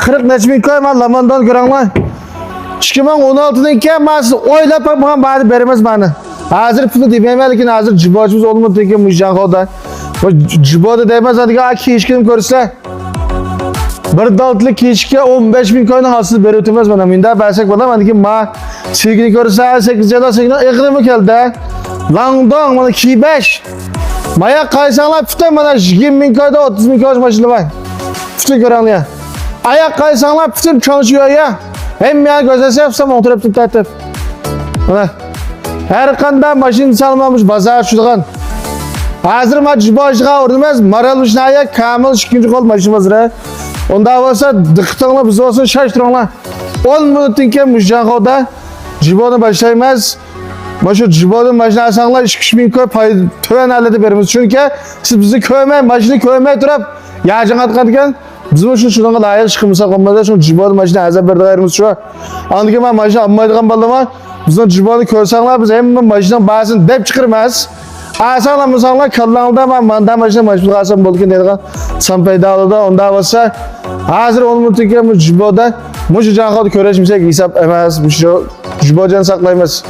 40 neçə min koy mən Lamandan görənglər. 2016'dan keyin ben siz oylab bakmagan bari bermez bana. Hazır pulu demeyeyim lekin hazır cibacımız olmadı ki müşcan koda. Bu cibada demez hadi ki kişkim görse. Bir daltlı kişki 15 bin koyun hasıl berötmez bana. Minda bersek bana hadi ki ma çirkini görse 8 yılda 8 ekranı geldi. Langdong bana ki 5. Maya kaysanlar bütün bana 20 bin koyda 30 bin koyun başlı var. Bütün gören ya. Ayak kaysanlar bütün çalışıyor ya. Hem ya gözesi yapsam oturup tutatır. Her kanda maşin salmamış bazar şuduğun. Hazır ma cibajıga ordumaz maralmış naya kamil şikinci kol maşinimiz re. Onda olsa dıktıqla biz olsun şaştırınla. 10 minutun ki müşcan kolda cibonu başlaymaz. Şu cibonun maşini asanlar 2-3 bin köy töven halde verimiz. Çünkü siz bizi köymey, maşini köymey durup yağcın atqadıken bizim şu şundan layık çıkımıza konmada şu cibonun maşini azap verdiğimiz şu. Andıki ben maşini almaydıgan balama bizden cibonu körsanlar biz hem maşinin bazısını dep çıkırmaz. Asanlar musanlar kallanılda ben manda maşini maşini kalsam bolken dediğin sampaydalıda onda olsa hazır 10 minutun ki ciboda muşu can kodu köreşmişsek hesap emez, muşu cibodan saklayamaz.